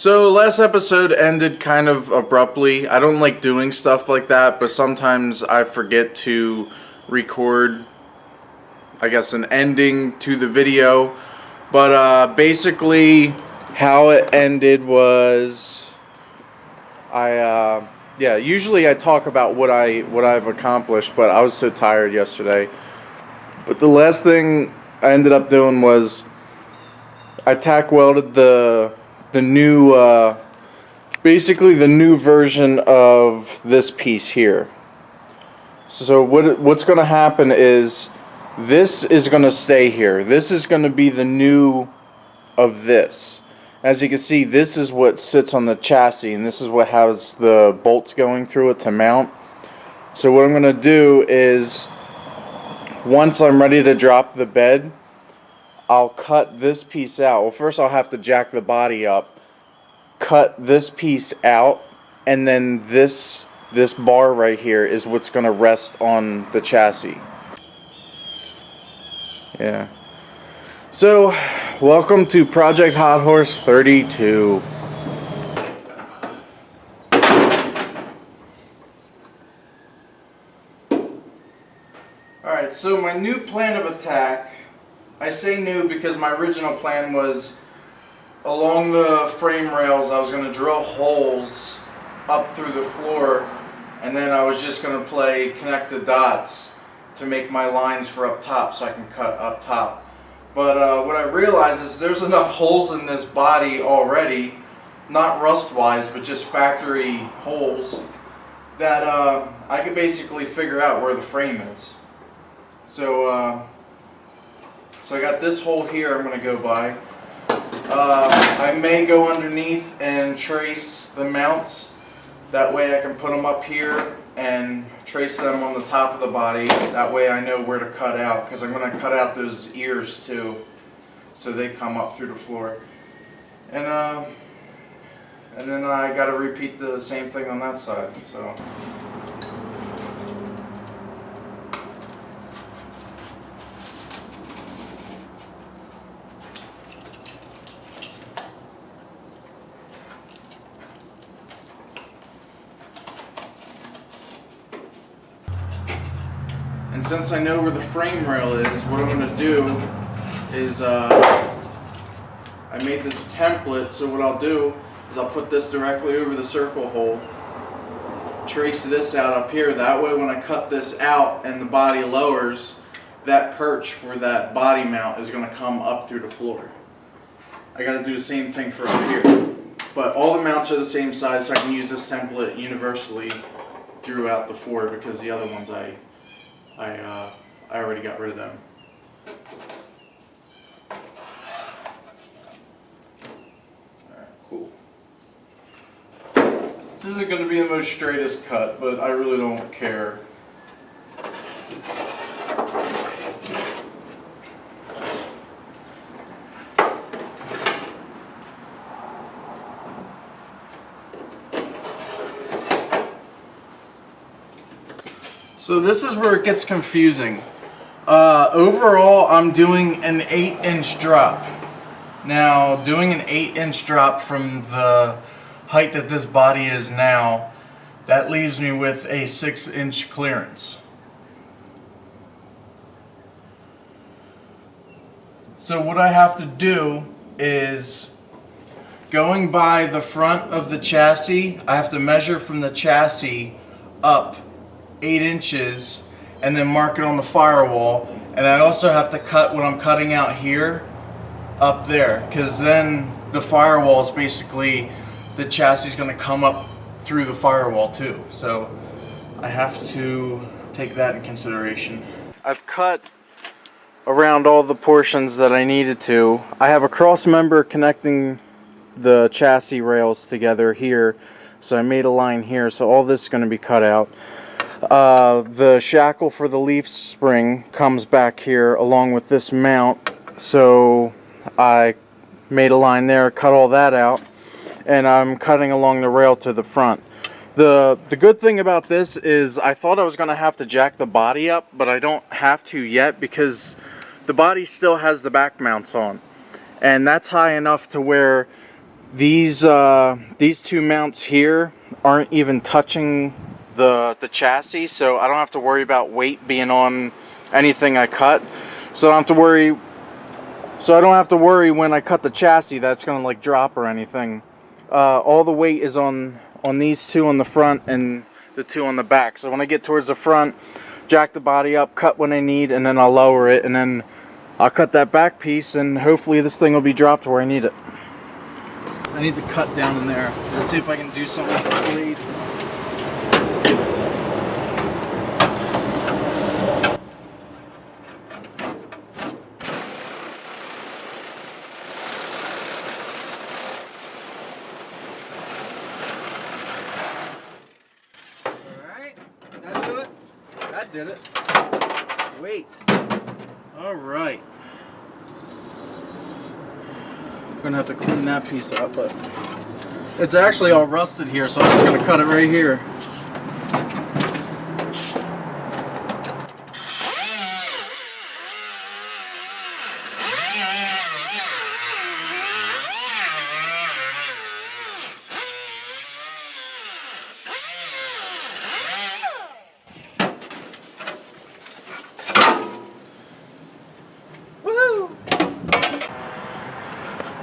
So last episode ended kind of abruptly. I don't like doing stuff like that, but sometimes I forget to record, I guess, an ending to the video. But basically how it ended was usually I talk about what I've accomplished, but I was so tired yesterday. But the last thing I ended up doing was I tack welded the new basically the new version of this piece here. So what's going to happen is this is going to stay here. This is going to be the new of this. As you can see, this is what sits on the chassis, and this is what has the bolts going through it to mount. So what I'm going to do is, once I'm ready to drop the bed, I'll cut this piece out. Well, first I'll have to jack the body up, cut this piece out, and then this bar right here is what's going to rest on the chassis. Yeah. So, welcome to Project Hot Horse 32. Alright, so my new plan of attack, I say new because my original plan was along the frame rails I was going to drill holes up through the floor, and then I was just going to connect the dots to make my lines for up top so I can cut up top. But what I realized is there's enough holes in this body already, not rust wise but just factory holes, that I could basically figure out where the frame is. So I got this hole here I'm going to go by. I may go underneath and trace the mounts. That way I can put them up here and trace them on the top of the body. That way I know where to cut out, because I'm going to cut out those ears too, so they come up through the floor. And then I got to repeat the same thing on that side. So. And since I know where the frame rail is, what I'm going to do is I made this template, so what I'll do is I'll put this directly over the circle hole, trace this out up here. That way when I cut this out and the body lowers, that perch for that body mount is going to come up through the floor. I got to do the same thing for up here. But all the mounts are the same size, so I can use this template universally throughout the floor, because the other ones I already got rid of them. Alright, cool. This isn't going to be the most straightest cut, but I really don't care. So this is where it gets confusing. Overall, I'm doing an 8-inch drop. Now, doing an 8-inch drop from the height that this body is now, that leaves me with a 6-inch clearance. So what I have to do is, going by the front of the chassis, I have to measure from the chassis up 8 inches and then mark it on the firewall, and I also have to cut what I'm cutting out here up there, because then the firewall is basically, the chassis is going to come up through the firewall too, so I have to take that in consideration. I've cut around all the portions that I needed to. I have a cross member connecting the chassis rails together here, so I made a line here, so all this is going to be cut out. The shackle for the leaf spring comes back here along with this mount, so I made a line there, cut all that out, and I'm cutting along the rail to the front. The good thing about this is I thought I was going to have to jack the body up, but I don't have to yet, because the body still has the back mounts on, and that's high enough to where these two mounts here aren't even touching the chassis, so I don't have to worry about weight being on anything I cut. So I don't have to worry when I cut the chassis that it's gonna like drop or anything. All the weight is on these two on the front and the two on the back. So when I get towards the front, jack the body up, cut when I need, and then I'll lower it, and then I'll cut that back piece, and hopefully this thing will be dropped where I need it. I need to cut down in there. Let's see if I can do something with the blade. Alright, did that do it? That did it. Wait. Alright. Gonna have to clean that piece up, but it's actually all rusted here, so I'm just gonna cut it right here.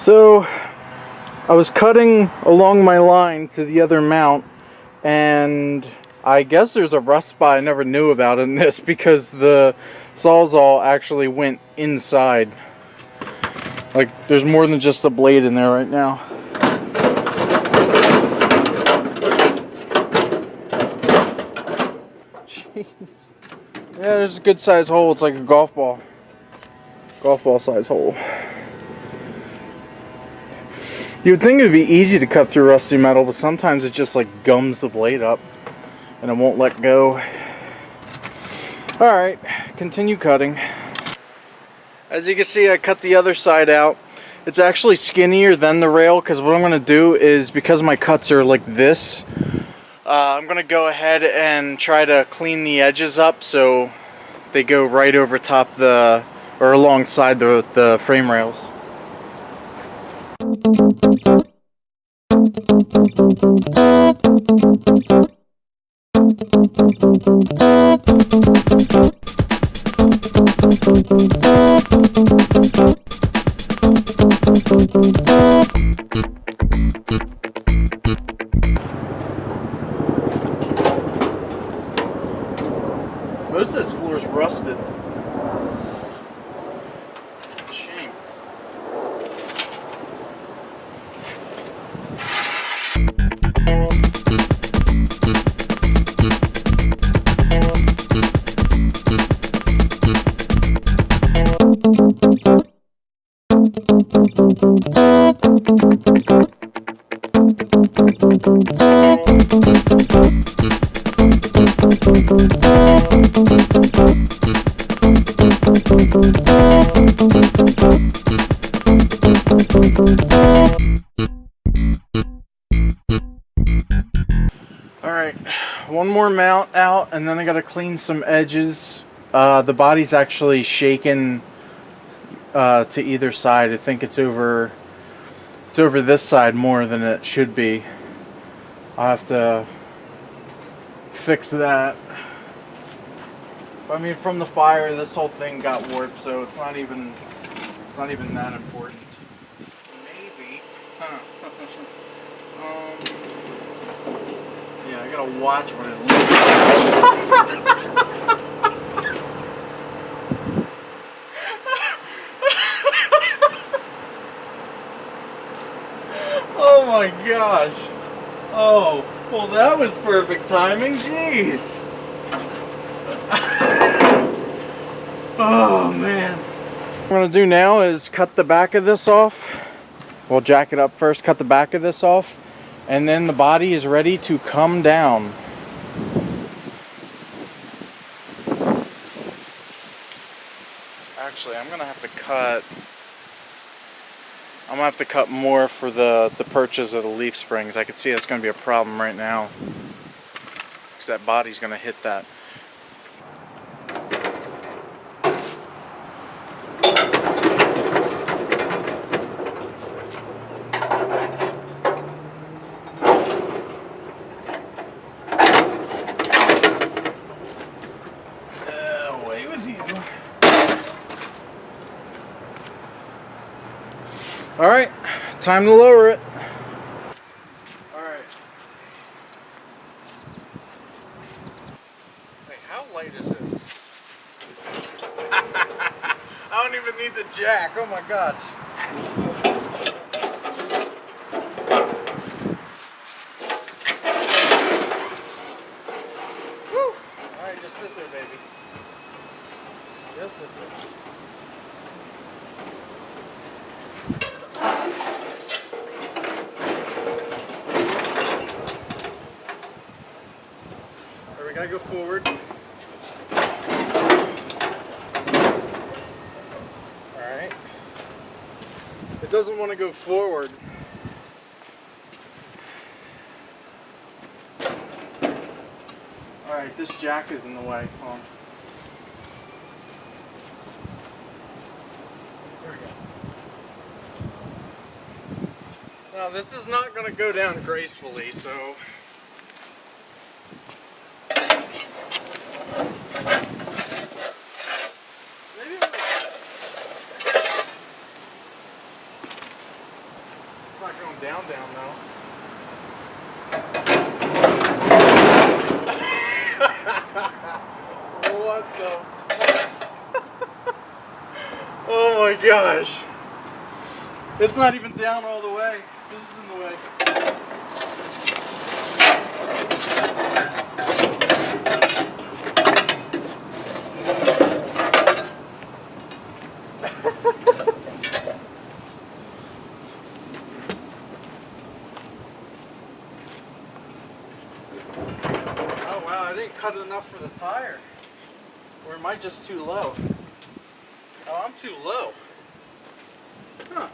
So I was cutting along my line to the other mount, and I guess there's a rust spot I never knew about in this because the Sawzall actually went inside. Like there's more than just a blade in there right now. Jeez. Yeah, there's a good size hole. It's like a golf ball size hole. You would think it would be easy to cut through rusty metal, but sometimes it just like gums the blade up and it won't let go. Alright, continue cutting. As you can see, I cut the other side out. It's actually skinnier than the rail, because what I'm going to do is, because my cuts are like this, I'm going to go ahead and try to clean the edges up so they go right over top or alongside the frame rails. Most of this floor is rusted. It's a shame. Alright, one more mount out, and then I gotta clean some edges. The body's actually shaken to either side. I think it's over this side more than it should be. I'll have to fix that. I mean, from the fire, this whole thing got warped, so it's not even that important. Maybe. Huh. Yeah, I gotta watch what it looks like. Oh my gosh. Oh, well that was perfect timing. Jeez. Oh man. What I'm gonna do now is cut the back of this off. We'll jack it up first, cut the back of this off, and then the body is ready to come down. Actually, I'm gonna have to cut more for the purchase of the leaf springs. I can see that's gonna be a problem right now, because that body's gonna hit that. All right, time to lower it. All right. Wait, how light is this? I don't even need the jack. Oh my gosh. Woo. All right, just sit there, baby. Just sit there. We gotta go forward. Alright. It doesn't want to go forward. Alright, this jack is in the way. Hold on. There we go. Now this is not gonna go down gracefully, so not going down though. What the? Oh my gosh! It's not even down all the way. This is in the way. Oh wow, I didn't cut enough for the tire. Or am I just too low? Oh, I'm too low. Huh.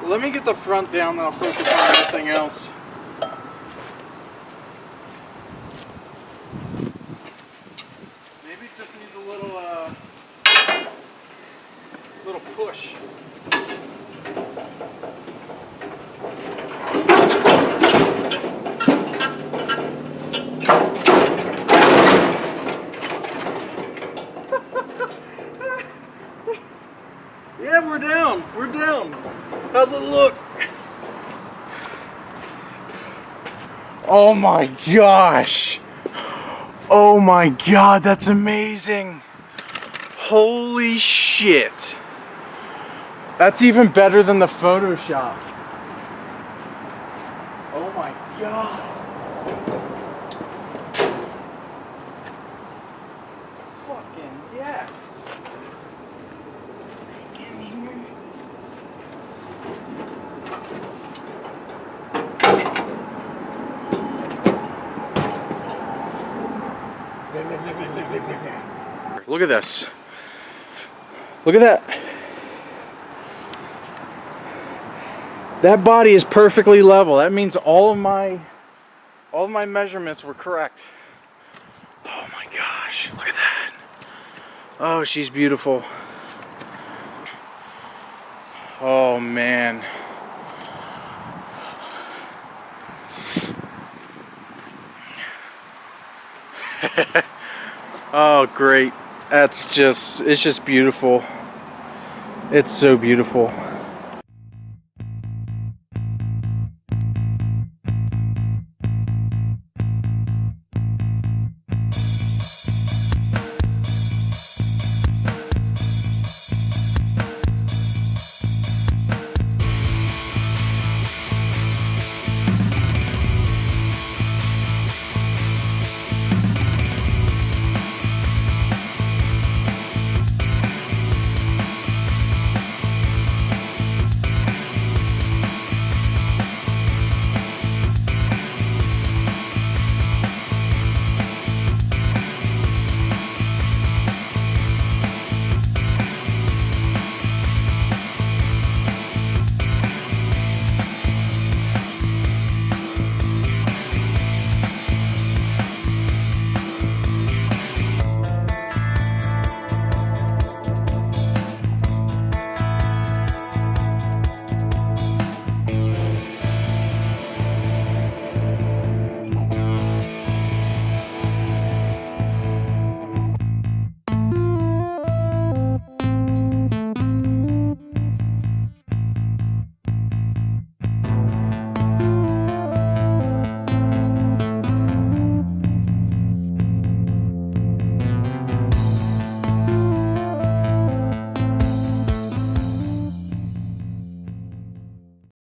Well, let me get the front down, then I'll focus on everything else. Maybe it just needs a little push. Yeah, we're down. We're down. How's it look? Oh my gosh. Oh my god, that's amazing. Holy shit. That's even better than the Photoshop. Oh my god. Fucking yes. Get in here. Look at this. Look at that. That body is perfectly level. That means all of my measurements were correct. Oh my gosh, look at that. Oh, she's beautiful. Oh man. Oh great. It's just beautiful. It's so beautiful.